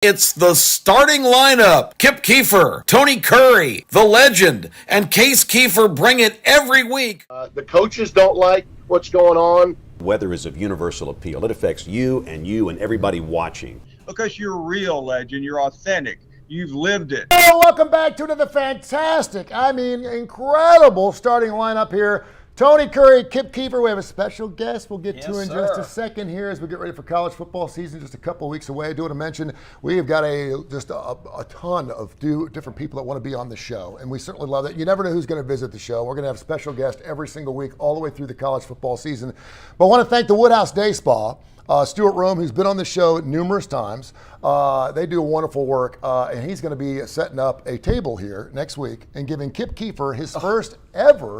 It's the starting lineup. Kip Keefer, Tony Curry, the legend, and Case Keefer bring it every week. The coaches don't like what's going on. Weather is of universal appeal. It affects you and everybody watching. Because you're real, legend. You're authentic. You've lived it. Oh, welcome back to another fantastic, incredible starting lineup here. Tony Curry, Kip Keefer. We have a special guest we'll get to in just a second here as we get ready for college football season, just a couple of weeks away. I do want to mention we've got a ton of different people that want to be on the show, and we certainly love that. You never know who's going to visit the show. We're going to have special guests every single week all the way through the college football season. But I want to thank the Woodhouse Day Spa. Stuart Rome, who's been on the show numerous times. They do wonderful work, and he's going to be setting up a table here next week and giving Kip Keefer his first ever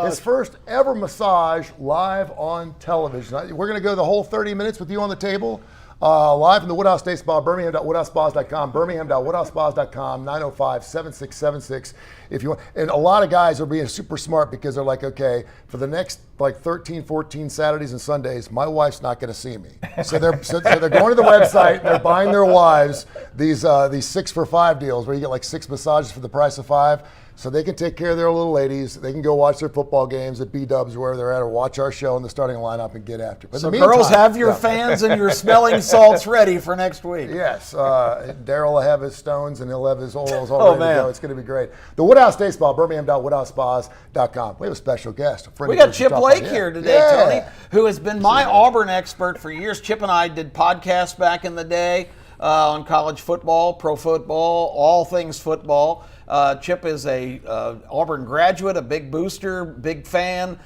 his first ever massage live on television. We're going to go the whole 30 minutes with you on the table. Live from the Woodhouse Day Spa, birmingham.woodhousespas.com, birmingham.woodhousespas.com, 905-7676 if you want. And a lot of guys are being super smart because they're like, okay, for the next 13, 14 Saturdays and Sundays, my wife's not going to see me. So they're going to the website, they're buying their wives these 6 for $5 deals where you get 6 massages for the price of 5. So they can take care of their little ladies. They can go watch their football games at B-Dubs or wherever they're at, or watch our show in the starting lineup and get after it. But so girls, have your fans and your smelling salts ready for next week. Yes. Daryl will have his stones and he'll have his oils all ready to go. It's going to be great. The Woodhouse Day Spa, birmingham.woodhousespas.com. We have a special guest. We got Chip Lake here today, Tony, who has been my Auburn expert for years. Chip and I did podcasts back in the day on college football, pro football, all things football. Chip is a Auburn graduate, a big booster, big fan.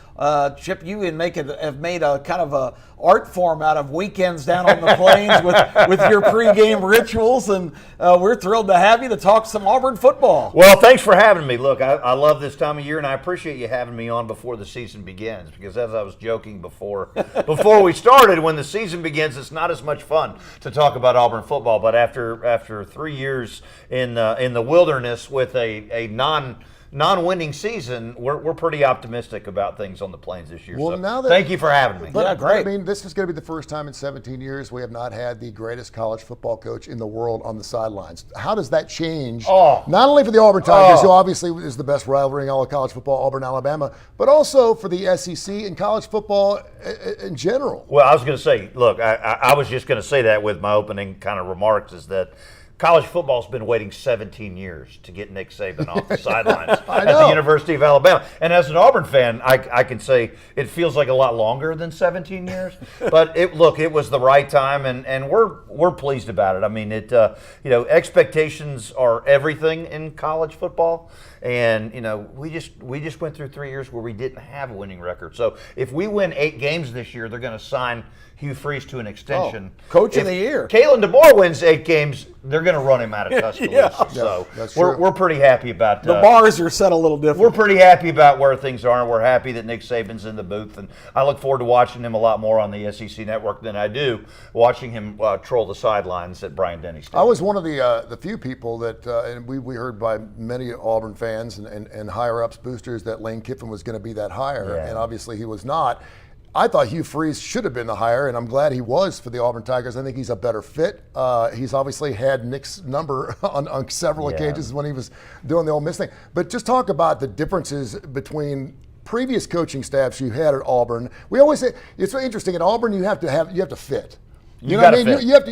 Chip, you have made a kind of a art form out of weekends down on the plains with your pregame rituals, and we're thrilled to have you to talk some Auburn football. Well, thanks for having me. Look, I love this time of year, and I appreciate you having me on before the season begins, because as I was joking before we started, when the season begins, it's not as much fun to talk about Auburn football. But after 3 years in the wilderness with a non-winning season, we're pretty optimistic about things on the plains this year. Well, so thank you for having me. But, great. This is going to be the first time in 17 years we have not had the greatest college football coach in the world on the sidelines. How does that change? Not only for the Auburn Tigers, who obviously is the best rivalry in all of college football, Auburn, Alabama, but also for the SEC and college football in general. Well, I was going to say, look, I was just going to say that with my opening kind of remarks, is that college football's been waiting 17 years to get Nick Saban off the sidelines at the University of Alabama. And as an Auburn fan, I can say it feels like a lot longer than 17 years. But it was the right time, and we're pleased about it. I mean, expectations are everything in college football. And we just went through 3 years where we didn't have a winning record. So if we win 8 games this year, they're going to sign Hugh Freeze to an extension. Coach of the year. Kalen DeBoer wins 8 games, they're going to run him out of Tuscaloosa. So we're pretty happy about the bars are set a little different. We're pretty happy about where things are, and we're happy that Nick Saban's in the booth. And I look forward to watching him a lot more on the SEC Network than I do watching him troll the sidelines at Bryant-Denny Stadium. I was one of the few people that, and we heard by many Auburn fans and higher-ups, boosters, that Lane Kiffin was going to be that hire, and obviously he was not. I thought Hugh Freeze should have been the hire, and I'm glad he was for the Auburn Tigers. I think he's a better fit. He's obviously had Nick's number on several occasions when he was doing the Ole Miss thing. But just talk about the differences between previous coaching staffs you had at Auburn. We always say it's so interesting. At Auburn, you have to fit. You know what I mean? You have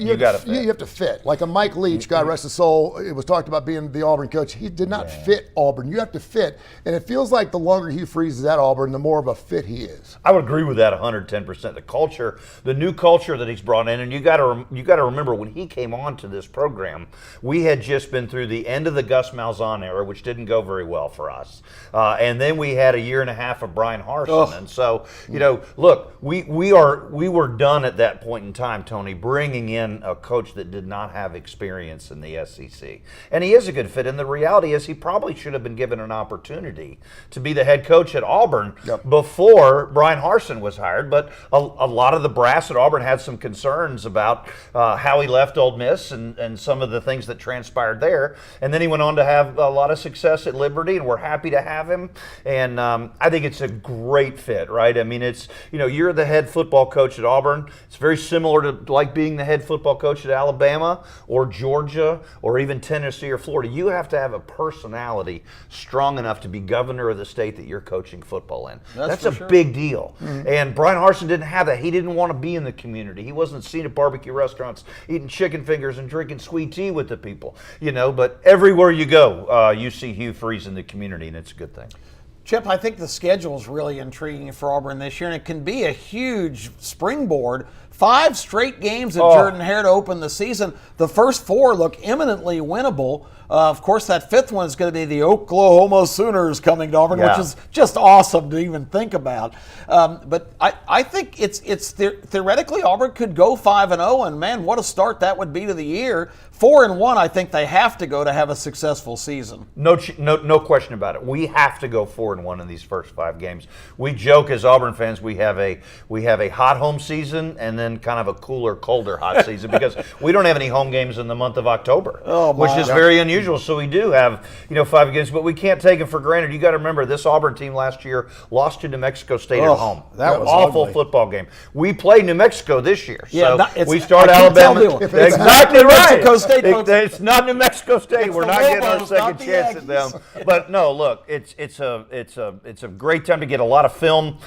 to fit. Like a Mike Leach, God rest his soul, it was talked about being the Auburn coach. He did not fit Auburn. You have to fit. And it feels like the longer Hugh Freeze is at Auburn, the more of a fit he is. I would agree with that 110%. The culture, the new culture that he's brought in, and you got to remember when he came on to this program, we had just been through the end of the Gus Malzahn era, which didn't go very well for us. And then we had a year and a half of Brian Harsin. And so, look, we were done at that point in time, Tony, bringing in a coach that did not have experience in the SEC. And he is a good fit, and the reality is he probably should have been given an opportunity to be the head coach at Auburn before Brian Harsin was hired. But a lot of the brass at Auburn had some concerns about how he left Ole Miss and some of the things that transpired there. And then he went on to have a lot of success at Liberty, and we're happy to have him. And I think it's a great fit, right? I mean, it's, you're the head football coach at Auburn. It's very similar to like being the head football coach at Alabama or Georgia or even Tennessee or Florida, you have to have a personality strong enough to be governor of the state that you're coaching football in. That's a big deal. And Brian Harsin didn't have that. He didn't want to be in the community. He wasn't seen at barbecue restaurants eating chicken fingers and drinking sweet tea with the people, but everywhere you go, you see Hugh Freeze in the community, and it's a good thing. Chip, I think the schedule is really intriguing for Auburn this year, and it can be a huge springboard. 5 straight games at Jordan-Hare to open the season. The first 4 look eminently winnable. Of course, that 5th one is going to be the Oklahoma Sooners coming to Auburn, which is just awesome to even think about. But I think it's theoretically Auburn could go 5-0, and man, what a start that would be to the year. 4-1, I think they have to go to have a successful season. No question about it. We have to go 4-1 in these first 5 games. We joke as Auburn fans we have a hot home season and then kind of a cooler, colder hot season because we don't have any home games in the month of October, which is very unusual. So we do have 5 games, but we can't take it for granted. You got to remember this Auburn team last year lost to New Mexico State at home. That was awful ugly. Football game. We play New Mexico this year, so we start I can't Alabama. tell you. Exactly New right. Mexico State, It's not New Mexico State. It's We're the not getting our Lobos, second not the chance at them. Aggies. But no, look, it's a great time to get a lot of film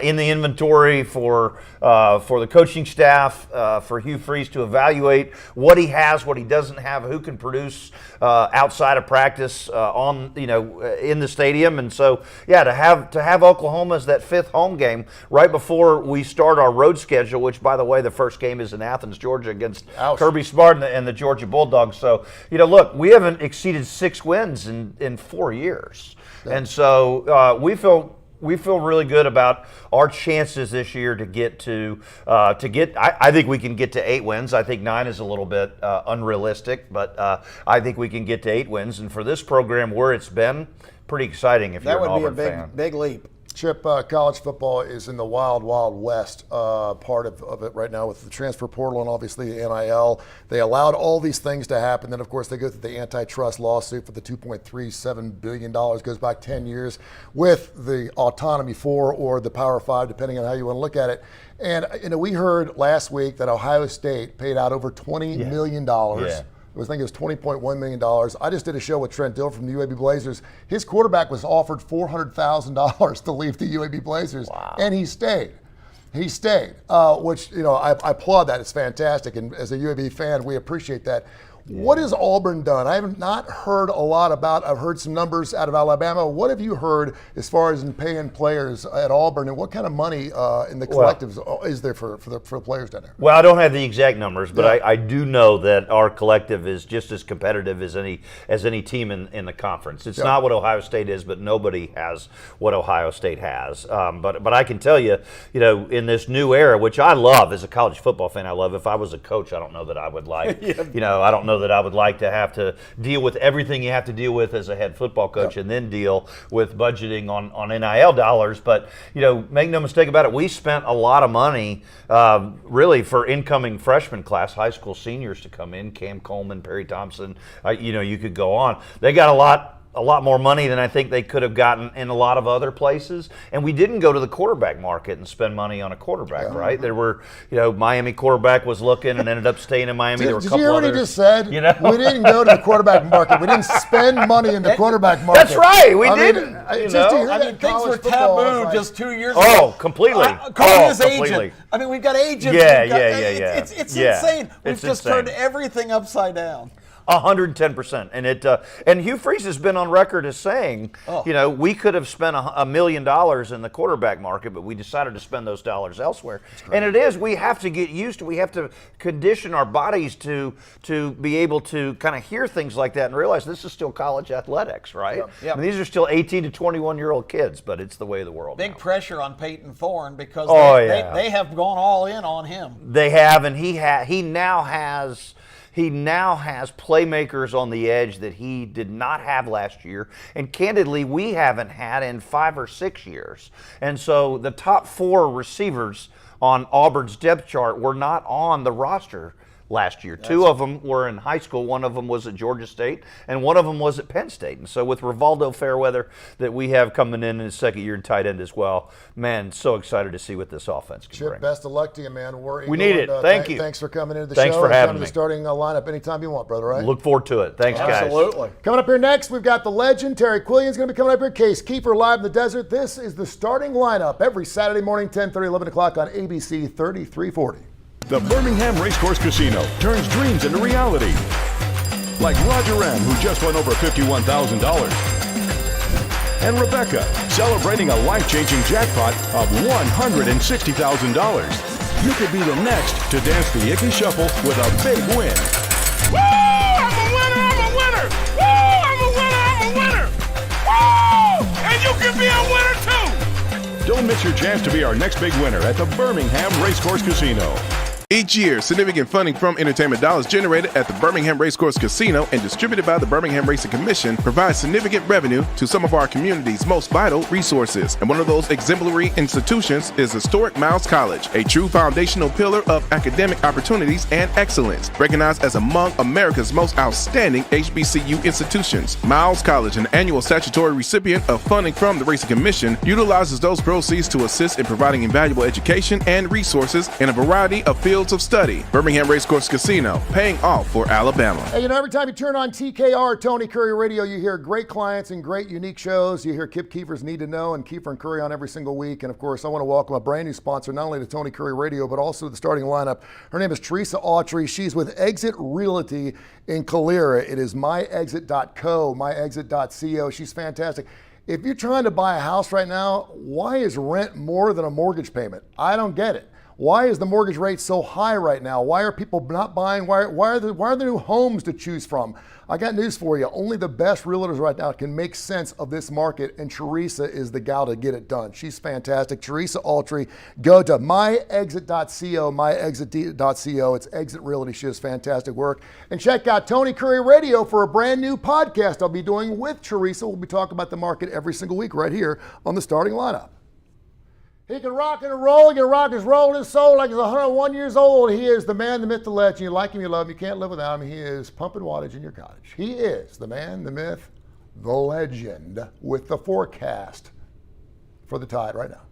in the inventory for the coaching staff, for Hugh Freeze to evaluate what he has, what he doesn't have, who can produce outside of practice in the stadium. And so to have Oklahoma as that 5th home game right before we start our road schedule, which by the way the first game is in Athens, Georgia against Kirby Smart and the Georgia Bulldogs. So look, we haven't exceeded 6 wins in 4 years, and so we feel really good about our chances this year to get to I think we can get to 8 wins. I think 9 is a little bit unrealistic, but I think we can get to 8 wins. And for this program where it's been, pretty exciting if you're an Auburn fan. That would be a big leap. Chip, college football is in the wild, wild west part of it right now with the transfer portal and obviously the NIL. They allowed all these things to happen. Then, of course, they go through the antitrust lawsuit for the $2.37 billion. Goes back 10 years with the Autonomy 4 or the Power 5, depending on how you want to look at it. And, we heard last week that Ohio State paid out over $20 million. I think it was $20.1 million. I just did a show with Trent Dill from the UAB Blazers. His quarterback was offered $400,000 to leave the UAB Blazers, and he stayed. He stayed, which, I applaud that. It's fantastic. And as a UAB fan, we appreciate that. What has Auburn done? I have not heard a lot about. I've heard some numbers out of Alabama. What have you heard as far as in paying players at Auburn, and what kind of money in the collectives is there for the players down there? Well, I don't have the exact numbers, but I do know that our collective is just as competitive as any team in the conference. It's not what Ohio State is, but nobody has what Ohio State has. But I can tell you, in this new era, which I love as a college football fan, I love. If I was a coach, I don't know that I would like. I don't know that I would like to have to deal with everything you have to deal with as a head football coach and then deal with budgeting on NIL dollars. But, make no mistake about it, we spent a lot of money really for incoming freshman class, high school seniors to come in, Cam Coleman, Perry Thompson, you could go on. They got a lot more money than I think they could have gotten in a lot of other places. And we didn't go to the quarterback market and spend money on a quarterback, right? There were, Miami quarterback was looking and ended up staying in Miami. There were a couple Did you hear what he others, just said? We didn't go to the quarterback market. We didn't spend money in the quarterback market. That's right. We didn't. Things were taboo just 2 years ago. Oh, completely. Calling his agent. We've got agents. Yeah. It's insane. We've just turned everything upside down. 110%, and Hugh Freeze has been on record as saying, we could have spent $1 million in the quarterback market, but we decided to spend those dollars elsewhere. And we have to get used to, we have to condition our bodies to be able to kind of hear things like that and realize this is still college athletics, right? Yep. These are still 18 to 21-year-old kids, but it's the way of the world. Big now. Pressure on Peyton Thorne because they have gone all in on him. They have, and he now has playmakers on the edge that he did not have last year. And candidly, we haven't had in 5 or 6 years. And so the top 4 receivers on Auburn's depth chart were not on the roster last year. Two of them were in high school. One of them was at Georgia State, and one of them was at Penn State. And so with Rivaldo Fairweather that we have coming in his second year in tight end as well, man, so excited to see what this offense can Chip, bring. best of luck to you, man. We need it. Thank you. Thanks for coming into the Thanks show. for having Come to me. the starting lineup anytime you want, brother, right? Look forward to it. Thanks, guys. Absolutely. Coming up here next, we've got the legend, Terry Quillian's going to be coming up here. Case Kiefer live in the desert. This is the starting lineup every Saturday morning, 10:30, 11 o'clock on ABC 3340. The Birmingham Racecourse Casino turns dreams into reality. Like Roger M., who just won over $51,000. And Rebecca, celebrating a life-changing jackpot of $160,000. You could be the next to dance the Icky Shuffle with a big win. Woo! I'm a winner! I'm a winner! Woo! I'm a winner! I'm a winner! Woo! And you can be a winner too! Don't miss your chance to be our next big winner at the Birmingham Racecourse Casino. Each year, significant funding from entertainment dollars generated at the Birmingham Racecourse Casino and distributed by the Birmingham Racing Commission provides significant revenue to some of our community's most vital resources. And one of those exemplary institutions is historic Miles College, a true foundational pillar of academic opportunities and excellence, recognized as among America's most outstanding HBCU institutions. Miles College, an annual statutory recipient of funding from the Racing Commission, utilizes those proceeds to assist in providing invaluable education and resources in a variety of fields of study. Birmingham Racecourse Casino, paying off for Alabama. Hey, you know, every time you turn on TKR, Tony Curry Radio, you hear great clients and great unique shows. You hear Kip Kiefer's Need to Know and Kiefer and Curry on every single week. And of course, I want to welcome a brand new sponsor, not only to Tony Curry Radio, but also the starting lineup. Her name is Teresa Autry. She's with Exit Realty in Calera. It is myexit.co, myexit.co. She's fantastic. If you're trying to buy a house right now, why is rent more than a mortgage payment? I don't get it. Why is the mortgage rate so high right now? Why are people not buying? Why are there new homes to choose from? I got news for you. Only the best realtors right now can make sense of this market, and Teresa is the gal to get it done. She's fantastic. Teresa Autry. Go to myexit.co, myexit.co. It's Exit Realty. She does fantastic work. And check out Tony Curry Radio for a brand new podcast I'll be doing with Teresa. We'll be talking about the market every single week right here on the starting lineup. He can rock and roll. He can rock his roll his soul like he's 101 years old. He is the man, the myth, the legend. You like him, you love him. You can't live without him. He is pumping wattage in your cottage. He is the man, the myth, the legend with the forecast for the Tide right now.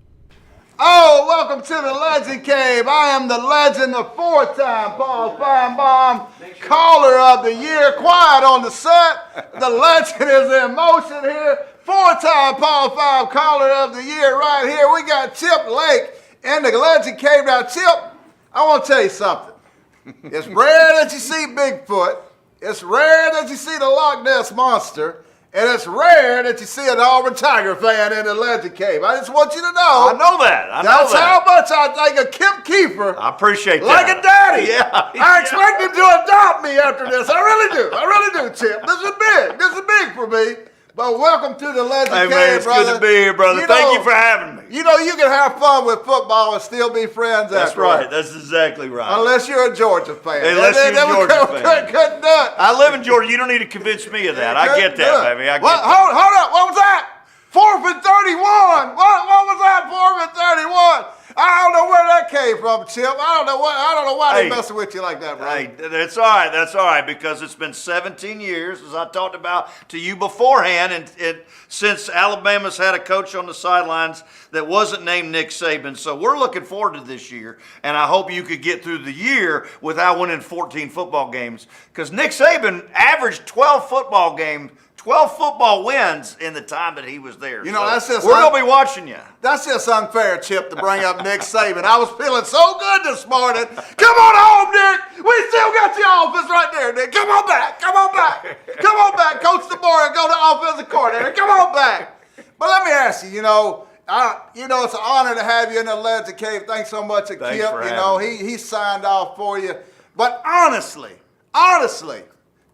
Oh, welcome to the Legend Cave. I am the legend, the four-time Paul Feinbaum, caller of the year. Quiet on the set. The legend is in motion here. Four-time Paul Feinbaum, caller of the year right here. We got Chip Lake in the Legend Cave. Now, Chip, I want to tell you something. It's rare that you see Bigfoot. It's rare that you see the Loch Ness Monster. And it's rare that you see an Auburn Tiger fan in the Legend Cave. I just want you to know. I know that. That's how much I think of Kip Kiefer. I appreciate that. Like a daddy. Yeah. I expect him to adopt me after this. I really do. I really do, Chip. This is big. This is big for me. But welcome to the Legend Hey, Cave, man, it's brother. good to be here, brother. Thank you for having me. You know, you can have fun with football and still be friends That's afterwards. right. That's exactly right. Unless you're a Georgia fan. Unless you're a Georgia fan. Couldn't do it. I live in Georgia. You don't need to convince me of that. I get that, baby. I get that. Hold up. What was that? 4th and 31. What was that? 4th and 31. I don't know where that came from, Chip. I don't know why they messing with you like that, bro. Hey, that's all right. That's all right, because it's been 17 years, as I talked about to you beforehand, and since Alabama's had a coach on the sidelines that wasn't named Nick Saban. So we're looking forward to this year, and I hope you could get through the year without winning 14 football games, because Nick Saban averaged 12 football wins in the time that he was there. You know, that's just we're going to be watching you. That's just unfair, Chip, to bring up Nick Saban. I was feeling so good this morning. Come on home, Nick. We still got your office right there, Nick. Come on back. Come on back. Come on back. Coach DeBoer and go to offensive coordinator. Come on back. But let me ask you, it's an honor to have you in the Legend Cave. Thanks so much to Thanks Kip. for having me. He signed off for you. But honestly,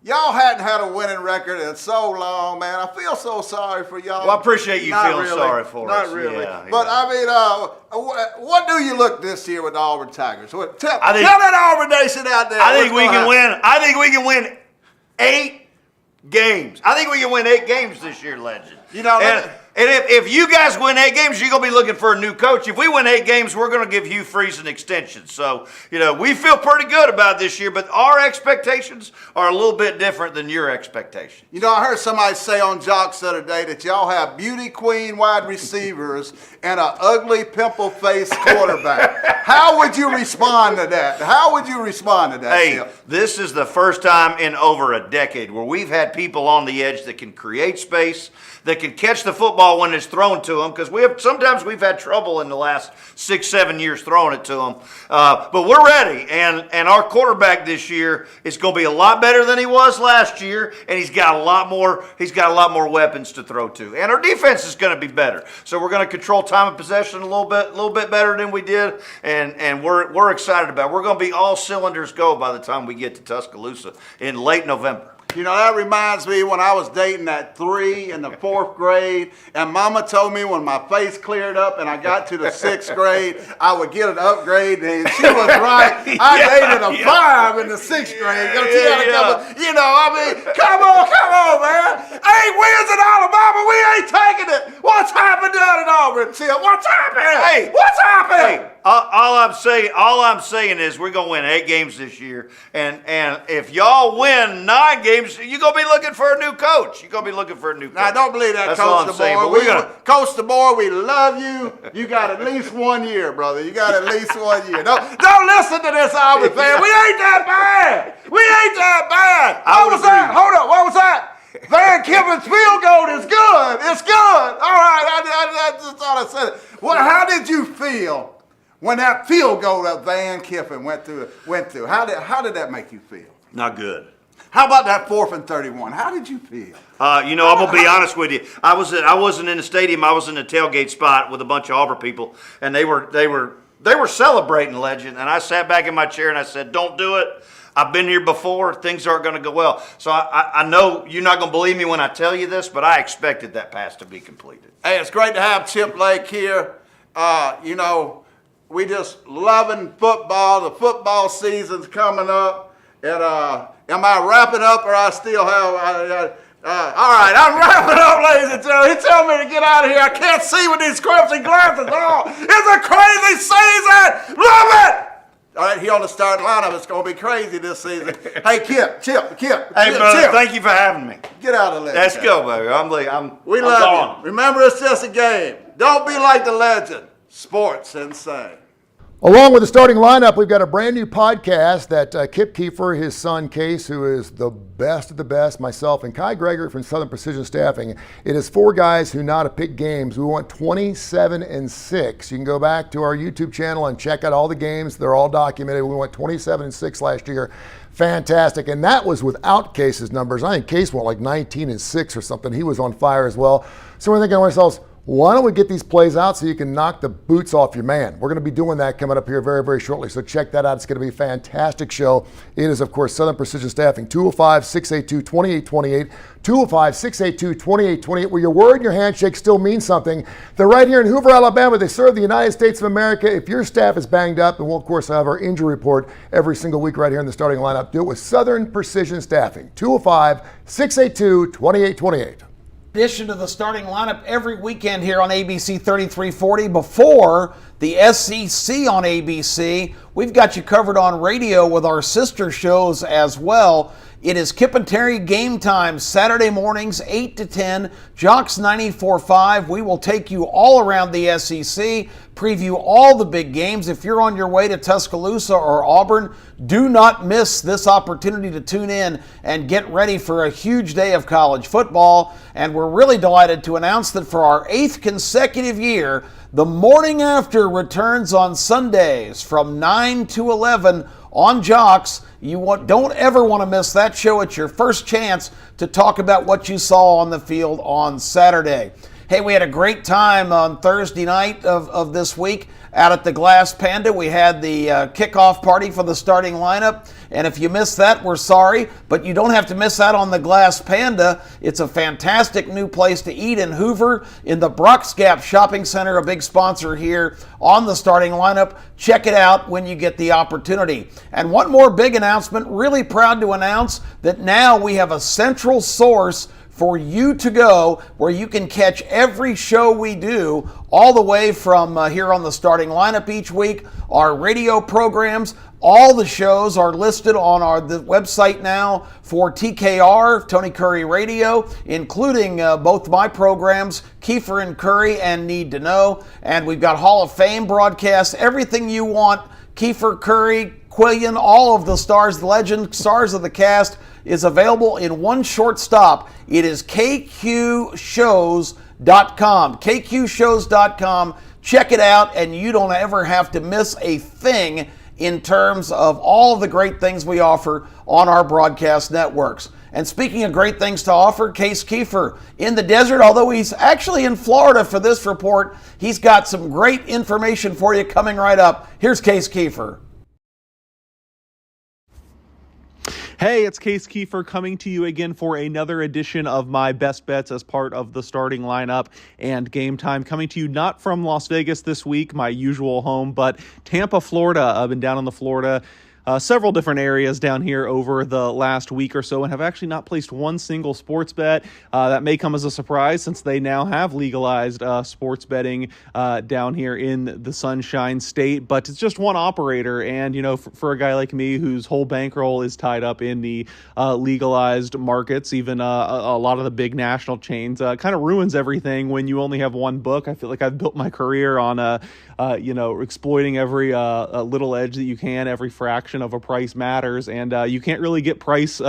y'all hadn't had a winning record in so long, man. I feel so sorry for y'all. Well, I appreciate you feeling sorry for us. Not really. Yeah, but yeah. I mean, what do you look this year with the Auburn Tigers? Tell that Auburn Nation out there. I think we can win. I think we can win 8 games. I think we can win 8 games this year, Legend. And if you guys win 8 games, you're going to be looking for a new coach. If we win 8 games, we're going to give Hugh Freeze an extension. So, we feel pretty good about this year, but our expectations are a little bit different than your expectations. I heard somebody say on Jocks the other day that y'all have beauty queen wide receivers and an ugly pimple-faced quarterback. How would you respond to that? Hey, this is the first time in over a decade where we've had people on the edge that can create space, that can catch the football when it's thrown to them, because sometimes we've had trouble in the last 6-7 years throwing it to them. But we're ready, and our quarterback this year is going to be a lot better than he was last year, and he's got a lot more weapons to throw to, and our defense is going to be better. So we're going to control time of possession a little bit better than we did, and we're excited about it. We're going to be all cylinders go by the time we get to Tuscaloosa in late November. That reminds me when I was dating that 3 in the 4th grade, and Mama told me when my face cleared up and I got to the 6th grade, I would get an upgrade, and she was right. I dated a 5 in the 6th grade. Come on, man. 8 wins in Alabama, we ain't taking it. What's happened down in Auburn, Chip? What's happening? What's happening? All I'm saying is we're gonna win 8 games this year, and if y'all win 9 games, you're gonna be looking for a new coach. Now, I don't believe that, That's Coach DeBoer. Coach DeBoer, we love you. You got at least 1 year, brother. Don't listen to this Auburn fan. We ain't that bad. What was that? Hold up. What was that? Van Kiffin's field goal is good. It's good. All right. I just thought I said it. Well, how did you feel when that field goal that Van Kiffin went through? How did that make you feel? Not good. How about that 4th and 31? How did you feel? I'm gonna be honest with you. I wasn't in the stadium. I was in the tailgate spot with a bunch of Auburn people, and they were celebrating Legend. And I sat back in my chair and I said, "Don't do it. I've been here before. Things aren't going to go well." So I know you're not going to believe me when I tell you this, but I expected that pass to be completed. Hey, it's great to have Chip Lake here. We just loving football. The football season's coming up. And am I wrapping up, or I still have? All right, I'm wrapping up, ladies and gentlemen. He told me to get out of here. I can't see with these crimson glasses on. It's a crazy season. Love it. All right, he on the starting lineup. It's going to be crazy this season. Hey, Chip. Hey, brother, Chip. thank you for having me. Get out of there. Let's go, baby. We love you. Remember, it's just a game. Don't be like the Legend. Sports insane. Along with the starting lineup, we've got a brand new podcast that Kip Kiefer, his son Case, who is the best of the best, myself, and Kai Gregory from Southern Precision Staffing. It is 4 guys who know how to pick games. We went 27-6. You can go back to our YouTube channel and check out all the games. They're all documented. We went 27-6 last year. Fantastic. And that was without Case's numbers. I think Case went like 19-6 or something. He was on fire as well. So we're thinking to ourselves, why don't we get these plays out so you can knock the boots off your man? We're going to be doing that coming up here very, very shortly. So check that out. It's going to be a fantastic show. It is, of course, Southern Precision Staffing, 205-682-2828, 205-682-2828, where your word and your handshake still means something. They're right here in Hoover, Alabama. They serve the United States of America. If your staff is banged up, and we'll, of course, have our injury report every single week right here in the starting lineup, do it with Southern Precision Staffing, 205-682-2828. Addition to the starting lineup every weekend here on ABC 3340 before the SEC on ABC. We've got you covered on radio with our sister shows as well. It is Kip and Terry Game Time, Saturday mornings, 8 to 10, Jocks 94.5. We will take you all around the SEC, preview all the big games. If you're on your way to Tuscaloosa or Auburn, do not miss this opportunity to tune in and get ready for a huge day of college football. And we're really delighted to announce that for our 8th consecutive year, the Morning After returns on Sundays from 9 to 11 on Jocks. Don't ever want to miss that show. It's your first chance to talk about what you saw on the field on Saturday. Hey, we had a great time on Thursday night of this week out at the Glass Panda. We had the kickoff party for the starting lineup. And if you missed that, we're sorry, but you don't have to miss out on the Glass Panda. It's a fantastic new place to eat in Hoover in the Brock's Gap Shopping Center, a big sponsor here on the starting lineup. Check it out when you get the opportunity. And one more big announcement, really proud to announce that now we have a central source for you to go, where you can catch every show we do, all the way from here on the starting lineup each week, our radio programs. All the shows are listed on the website now for TKR, Tony Curry Radio, including both my programs, Kiefer and Curry and Need to Know. And we've got Hall of Fame broadcasts, everything you want. Kiefer, Curry, Quillian, all of the stars, the legend, stars of the cast is available in one short stop. It is kqshows.com. kqshows.com. Check it out, and you don't ever have to miss a thing in terms of all of the great things we offer on our broadcast networks. And speaking of great things to offer, Case Kiefer in the desert, although he's actually in Florida for this report, he's got some great information for you coming right up. Here's Case Kiefer. Hey, it's Case Kiefer coming to you again for another edition of my best bets as part of the starting lineup and game time. Coming to you not from Las Vegas this week, my usual home, but Tampa, Florida. I've been down in the Florida several different areas down here over the last week or so and have actually not placed one single sports bet. That may come as a surprise since they now have legalized sports betting down here in the Sunshine State, but it's just one operator. And, you know, for a guy like me whose whole bankroll is tied up in the legalized markets, even a lot of the big national chains, kind of ruins everything when you only have one book. I feel like I've built my career on, exploiting every little edge that you can, every fraction of a price matters, and you can't really get price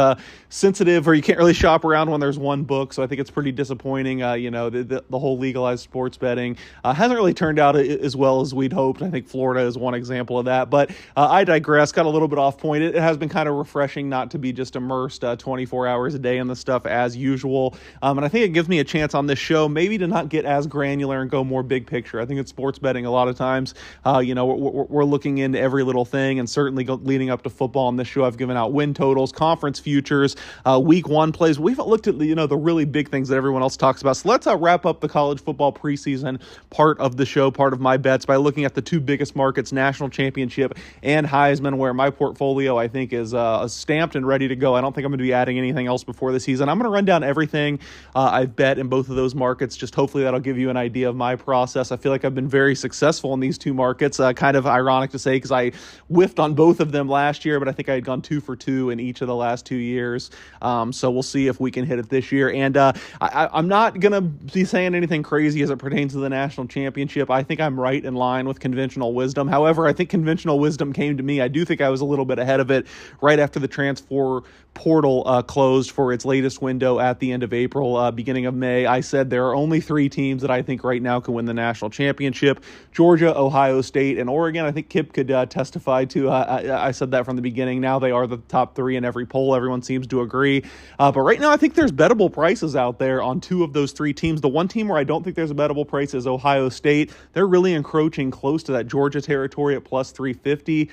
sensitive, or you can't really shop around when there's one book. So I think it's pretty disappointing. The whole legalized sports betting hasn't really turned out as well as we'd hoped. I think Florida is one example of that, but I digress. Got a little bit off point. It has been kind of refreshing not to be just immersed 24 hours a day in the stuff as usual, and I think it gives me a chance on this show maybe to not get as granular and go more big picture. I think it's sports betting a lot of times. We're looking into every little thing, and certainly leading up to football on this show, I've given out win totals, conference futures, week one plays. We haven't looked at the really big things that everyone else talks about. So let's wrap up the college football preseason part of the show, part of my bets, by looking at the two biggest markets, national championship and Heisman, where my portfolio I think is stamped and ready to go. I don't think I'm going to be adding anything else before the season. I'm going to run down everything I've bet in both of those markets. Just hopefully that'll give you an idea of my process. I feel like I've been very successful in these two markets. Kind of ironic to say because I whiffed on both of them last year, but I think I had gone 2 for 2 in each of the last 2 years. So we'll see if we can hit it this year. And I'm not going to be saying anything crazy as it pertains to the national championship. I think I'm right in line with conventional wisdom. However, I think conventional wisdom came to me. I do think I was a little bit ahead of it right after the transfer portal closed for its latest window at the end of April, beginning of May. I said there are only 3 teams that I think right now can win the national championship: Georgia, Ohio State, and Oregon. I think Kip could testify to. I said that from the beginning. Now they are the top 3 in every poll. Everyone seems to agree. But right now I think there's bettable prices out there on 2 of those 3 teams. The one team where I don't think there's a bettable price is Ohio State. They're really encroaching close to that Georgia territory at plus 350.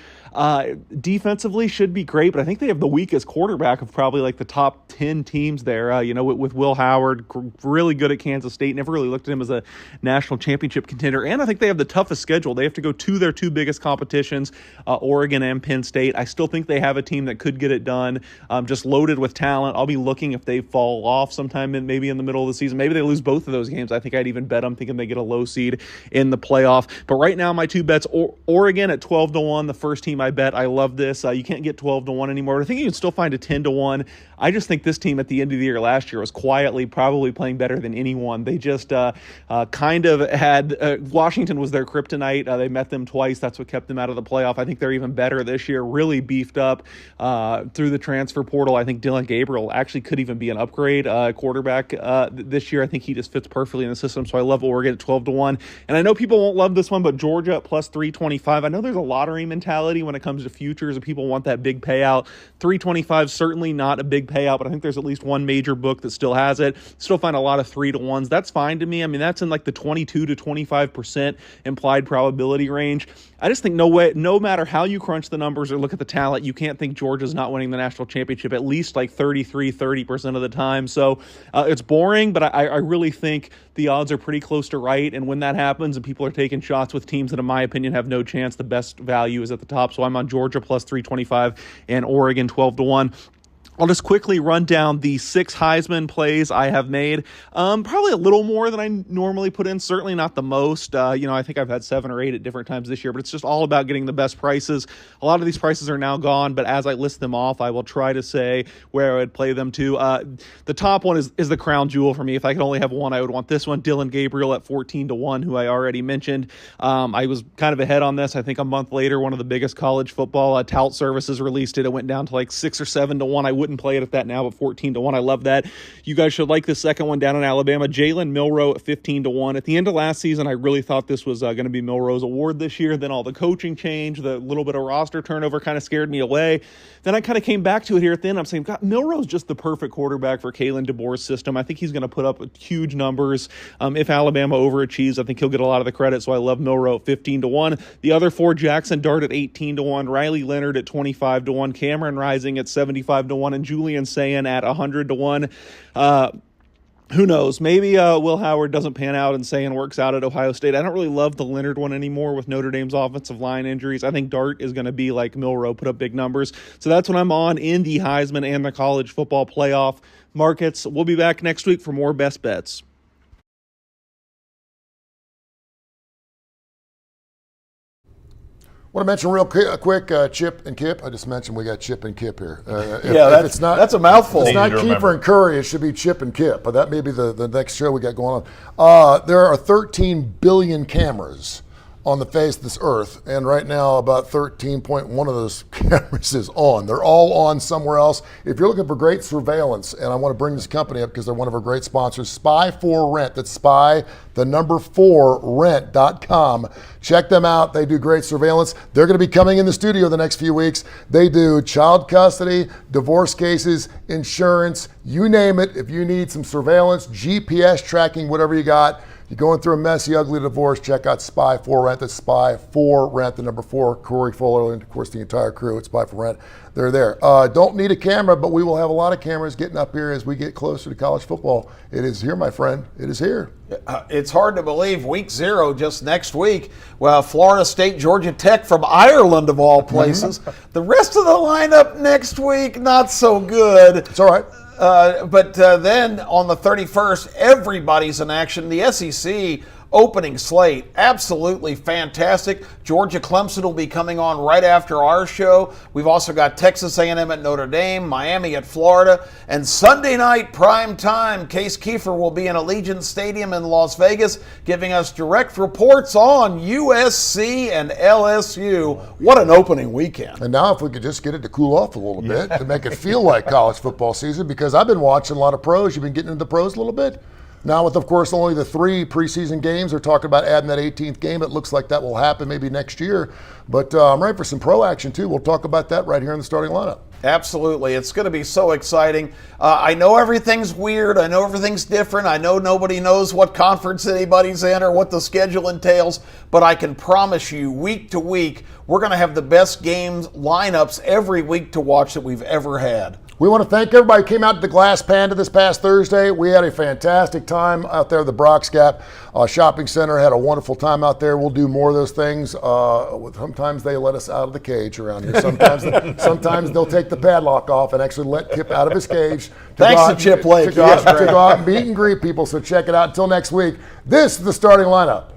Defensively should be great, but I think they have the weakest quarterback of probably like the top 10 teams there, with Will Howard, really good at Kansas State. Never really looked at him as a national championship contender. And I think they have the toughest schedule. They have to go to their 2 biggest competitions, Oregon and Penn State. I still think they have a team that could get it done, just loaded with talent. I'll be looking if they fall off sometime maybe in the middle of the season. Maybe they lose both of those games. I think I'd even bet them, thinking they get a low seed in the playoff. But right now, my 2 bets, Oregon at 12-1, the first team I bet. I love this. You can't get 12-1 anymore, but I think you can still find a 10-1. I just think this team at the end of the year last year was quietly probably playing better than anyone. They just kind of had Washington was their kryptonite. They met them twice. That's what kept them out of the playoff. I think they're even better this year, really beefed up through the transfer portal. I think Dylan Gabriel actually could even be an upgrade quarterback this year. I think he just fits perfectly in the system. So I love Oregon at 12-1. And I know people won't love this one, but Georgia at plus 325. I know there's a lottery mentality when it comes to futures and people want that big payout. 325 certainly not a big payout, but I think there's at least one major book that still has it. Still find a lot of 3-1s. That's fine to me. I mean, that's in like the 22 to 25% implied probability range. I just think no matter how you crunch the numbers or look at the talent, you can't think Georgia's not winning the national championship at least like 30% of the time. So it's boring, but I really think the odds are pretty close to right. And when that happens and people are taking shots with teams that, in my opinion, have no chance, the best value is at the top. So I'm on Georgia plus 325 and Oregon 12-1. I'll just quickly run down the 6 Heisman plays I have made. Probably a little more than I normally put in, certainly not the most. I think I've had 7 or 8 at different times this year, but it's just all about getting the best prices. A lot of these prices are now gone, but as I list them off, I will try to say where I would play them to. The top one is the crown jewel for me. If I could only have one, I would want this one, Dylan Gabriel at 14-1, who I already mentioned. I was kind of ahead on this. I think a month later, one of the biggest college football tout services released it. It went down to like 6 or 7-1. I wouldn't play it at that now, but 14-1. I love that. You guys should like the second one down in Alabama. Jalen Milroe at 15-1. At the end of last season, I really thought this was going to be Milroe's award this year. Then all the coaching change, the little bit of roster turnover kind of scared me away. Then I kind of came back to it here at the end. I'm saying, God, Milroe's just the perfect quarterback for Kalen DeBoer's system. I think he's going to put up huge numbers. If Alabama overachieves, I think he'll get a lot of the credit. So I love Milroe at 15-1. The other 4, Jackson Dart at 18-1, Riley Leonard at 25-1, Cameron Rising at 75-1, and Julian Sayin at 100-1. Who knows? Maybe Will Howard doesn't pan out and Sayin works out at Ohio State. I don't really love the Leonard one anymore with Notre Dame's offensive line injuries. I think Dart is going to be like Milroe, put up big numbers. So that's what I'm on in the Heisman and the college football playoff markets. We'll be back next week for more best bets. I want to mention real quick, Chip and Kip. I just mentioned we got Chip and Kip here. That's a mouthful. It's not Kiefer and Curry. It should be Chip and Kip. But that may be the next show we got going on. There are 13 billion cameras on the face of this earth, and right now about 13.1 of those cameras is on. They're all on somewhere else. If you're looking for great surveillance, and I want to bring this company up because they're one of our great sponsors, Spy4Rent. That's Spy, the number 4rent.com. Check them out. They do great surveillance. They're going to be coming in the studio the next few weeks. They do child custody, divorce cases, insurance, you name it. If you need some surveillance, GPS tracking, whatever you got, you're going through a messy, ugly divorce, check out Spy4Rent. That's Spy4Rent, the number 4, Corey Fuller, and of course the entire crew at Spy4Rent. They're there. Don't need a camera, but we will have a lot of cameras getting up here as we get closer to college football. It is here, my friend. It is here. It's hard to believe week 0 just next week. Well, Florida State, Georgia Tech from Ireland of all places. The rest of the lineup next week, not so good. It's all right. But then on the 31st, everybody's in action. The SEC opening slate, absolutely fantastic. Georgia Clemson will be coming on right after our show. We've also got Texas A&M at Notre Dame, Miami at Florida, and Sunday night prime time, Case Kiefer will be in Allegiant Stadium in Las Vegas, giving us direct reports on USC and LSU. What an opening weekend. And now if we could just get it to cool off a little bit to make it feel like college football season, because I've been watching a lot of pros. You've been getting into the pros a little bit? Now with, of course, only the 3 preseason games, they're talking about adding that 18th game. It looks like that will happen maybe next year. But I'm ready for some pro action, too. We'll talk about that right here in the starting lineup. Absolutely. It's going to be so exciting. I know everything's weird. I know everything's different. I know nobody knows what conference anybody's in or what the schedule entails. But I can promise you, week to week, we're going to have the best games lineups every week to watch that we've ever had. We want to thank everybody who came out to the Glass Panda this past Thursday. We had a fantastic time out there at the Brox Gap Shopping Center. Had a wonderful time out there. We'll do more of those things. Sometimes they let us out of the cage around here. Sometimes they'll take the padlock off and actually let Kip out of his cage. Thanks to Chip Lake. To go out and meet and greet people. So check it out. Until next week, this is the starting lineup.